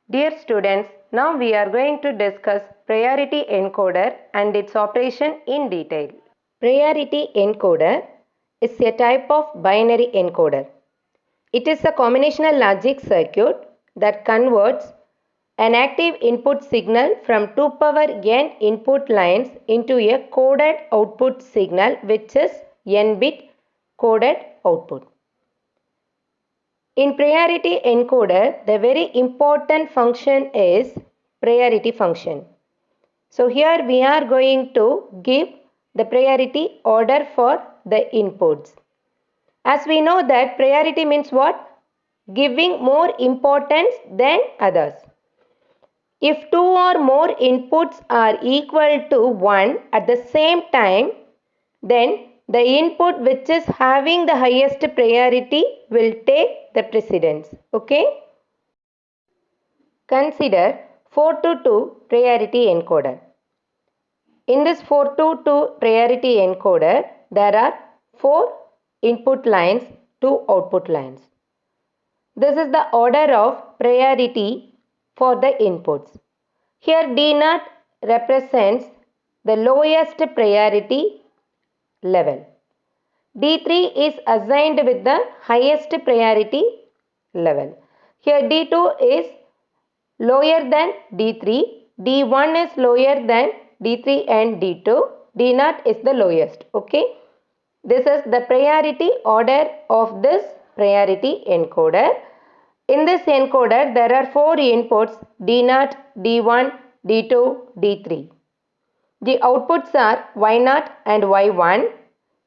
Dear students, now we are going to discuss priority encoder and its operation in detail. Priority encoder is a type of binary encoder. It is a combinational logic circuit that converts an active input signal from 2 power n input lines into a coded output signal, which is n-bit coded output. In priority encoder, the very important function is priority function. So here we are going to give the priority order for the inputs. As we know that priority means what? Giving more importance than others. If two or more inputs are equal to 1 at the same time, then the input which is having the highest priority will take the precedence. Okay? Consider 4 to 2 priority encoder. In this 4 to 2 priority encoder, there are 4 input lines, 2 output lines. This is the order of priority for the inputs. Here D0 represents the lowest priority level. D3 is assigned with the highest priority level. Here D2 is lower than D3, D1 is lower than D3 and D2, D0 is the lowest. Okay. This is the priority order of this priority encoder. In this encoder, there are 4 inputs D0, D1, D2, D3. The outputs are Y0 and Y1.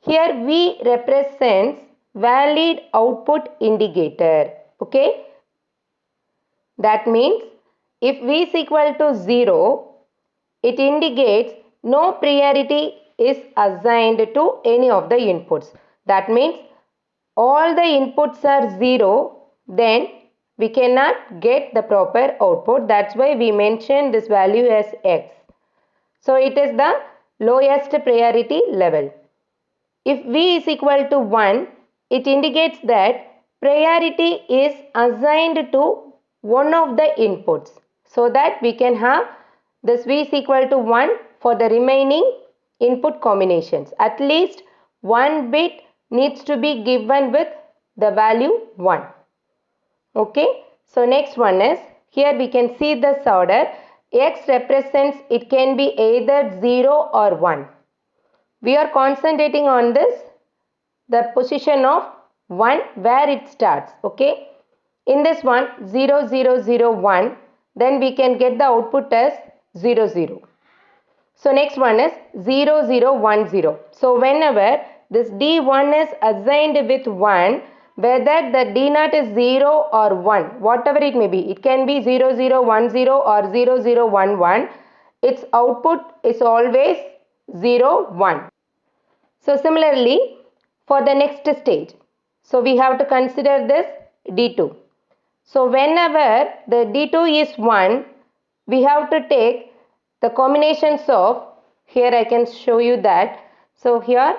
Here V represents valid output indicator. Okay. That means if V is equal to 0, it indicates no priority is assigned to any of the inputs. That means all the inputs are 0, then we cannot get the proper output. That's why we mention this value as X. So it is the lowest priority level. If V is equal to 1, it indicates that priority is assigned to one of the inputs, so that we can have this V is equal to 1 for the remaining input combinations. At least one bit needs to be given with the value 1. Okay. So next one is, here we can see this order. X represents, it can be either 0 or 1. We are concentrating on this, the position of 1 where it starts. Okay. In this one 0 0 0 1, then we can get the output as 0 0. So next one is 0 0 1 0. So whenever this D1 is assigned with 1, whether the D0 is 0 or 1, whatever it may be, it can be 0 0 1 0 or 0 0 1 1, its output is always 0 1. So similarly for the next stage, so we have to consider this D2. So whenever the D2 is 1, we have to take the combinations of, here I can show you that. So here,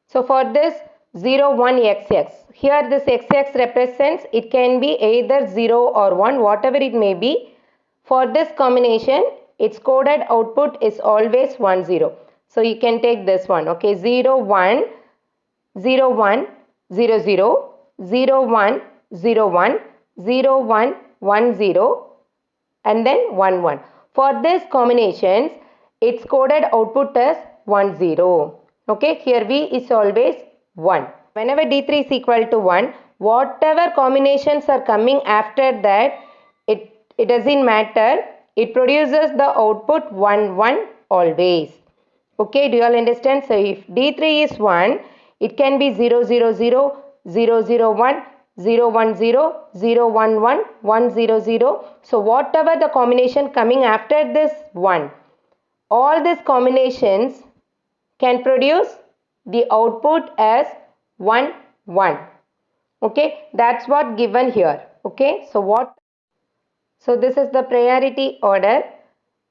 so for this 0 1 XX, here this XX represents, it can be either 0 or 1, whatever it may be. For this combination, its coded output is always 1 0. So you can take this one. Okay, 0 1 0 1 0 0 0 1 0 1 0 1 1 0 and then 1 1. For these combinations, its coded output is 1 0. Okay, here V is always 1. Whenever D3 is equal to 1, whatever combinations are coming after that, it doesn't matter. It produces the output 1 1 always. Okay, do you all understand? So if D3 is 1, it can be 0 0 0, 0 0 1, 0 1 0, 0 1 1, 1 0 0. So whatever the combination coming after this 1, all these combinations can produce the output as 1 1. Okay, that's what given here. Okay, so this is the priority order.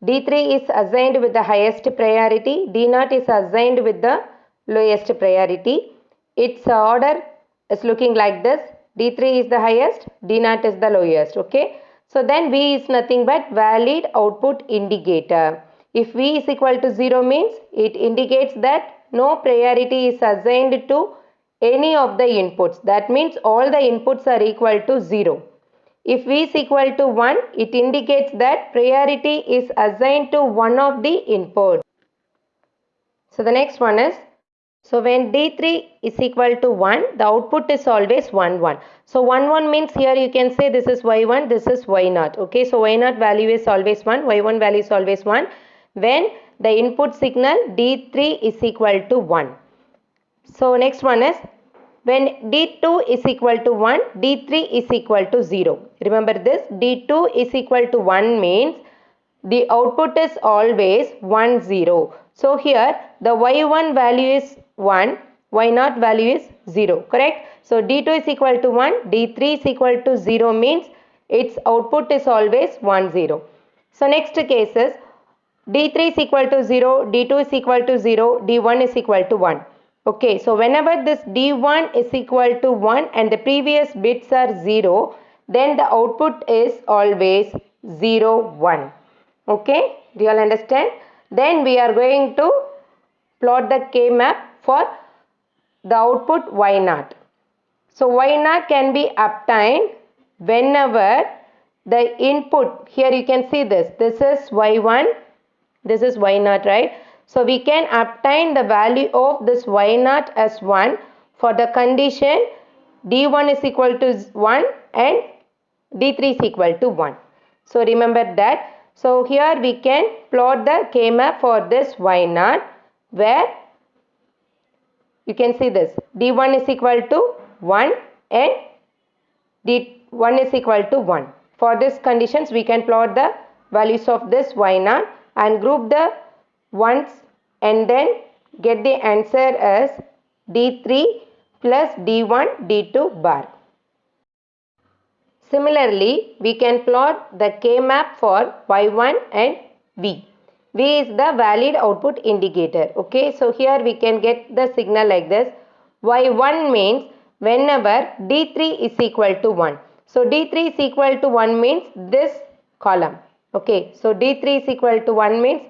D3 is assigned with the highest priority, D0 is assigned with the lowest priority. Its order is looking like this. D3 is the highest, D0 is the lowest. Okay. So then V is nothing but valid output indicator. If V is equal to 0 means it indicates that no priority is assigned to any of the inputs. That means all the inputs are equal to 0. If V is equal to 1, it indicates that priority is assigned to one of the inputs. So the next one is, so when D3 is equal to 1, the output is always 1, 1. So 1, 1 means here you can say this is Y1, this is Y0. Okay, so Y0 value is always 1, Y1 value is always 1. When the input signal D3 is equal to 1. So next one is, when D2 is equal to 1, D3 is equal to 0. Remember this, D2 is equal to 1 means the output is always 1, 0. So here the Y1 value is 1, Y0 value is 0, correct? So D2 is equal to 1, D3 is equal to 0 means its output is always 1, 0. So next case is D3 is equal to 0, D2 is equal to 0, D1 is equal to 1. Okay, so whenever this D1 is equal to 1 and the previous bits are 0, then the output is always 0, 1. Okay, do you all understand? Then we are going to plot the K map for the output Y0. So Y0 can be obtained whenever the input, here you can see this is Y1, this is Y0, right? So we can obtain the value of this Y0 as 1 for the condition D1 is equal to 1 and D3 is equal to 1. So remember that. So here we can plot the K map for this Y0 where you can see this D1 is equal to 1 and D1 is equal to 1. For these conditions we can plot the values of this Y0 and group the ones and then get the answer as D3 plus D1 D2 bar. Similarly, we can plot the K map for Y1 and V. V is the valid output indicator. Okay, so here we can get the signal like this. Y1 means whenever D3 is equal to 1. So D3 is equal to 1 means this column. Okay, so D3 is equal to 1 means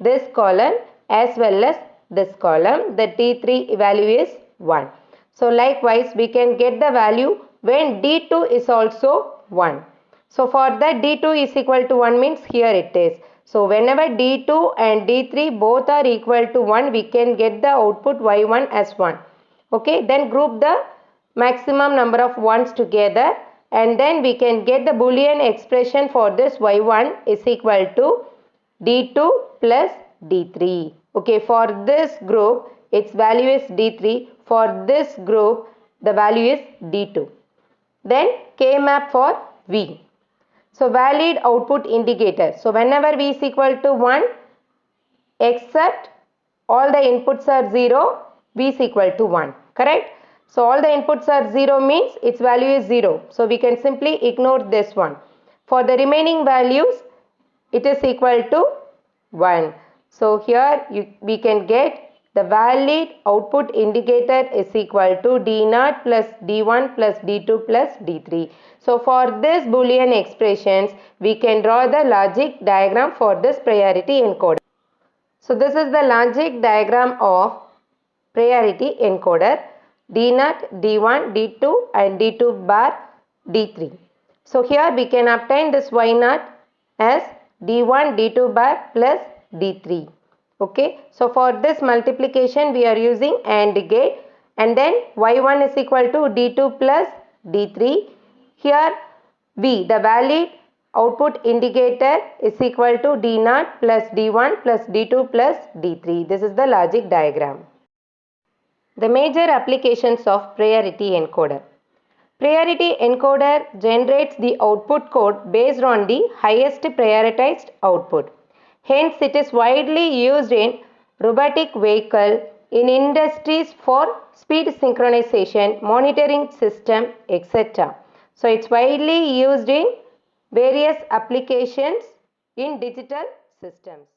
this column as well as this column. The D3 value is 1. So likewise we can get the value when D2 is also 1. So for that D2 is equal to 1 means here it is. So whenever D2 and D3 both are equal to 1, we can get the output Y1 as 1. Okay, then group the maximum number of ones together and then we can get the Boolean expression for this Y1 is equal to D2 plus D3. Okay, for this group its value is D3. For this group the value is D2. Then K map for V. So valid output indicator. So whenever V is equal to 1 except all the inputs are 0, V is equal to 1. Correct? So all the inputs are 0 means its value is 0. So we can simply ignore this one. For the remaining values it is equal to 1. So here we can get the valid output indicator is equal to D0 plus D1 plus D2 plus D3. So for this Boolean expressions, we can draw the logic diagram for this priority encoder. So this is the logic diagram of priority encoder D0, D1, D2 and D2 bar D3. So here we can obtain this Y0 as D1, D2 bar plus D3. Okay, so for this multiplication we are using AND gate and then Y1 is equal to D2 plus D3. Here V, the valid output indicator is equal to D0 plus D1 plus D2 plus D3. This is the logic diagram. The major applications of priority encoder. Priority encoder generates the output code based on the highest prioritized output. Hence, it is widely used in robotic vehicle, in industries for speed synchronization, monitoring system, etc. So, it's widely used in various applications in digital systems.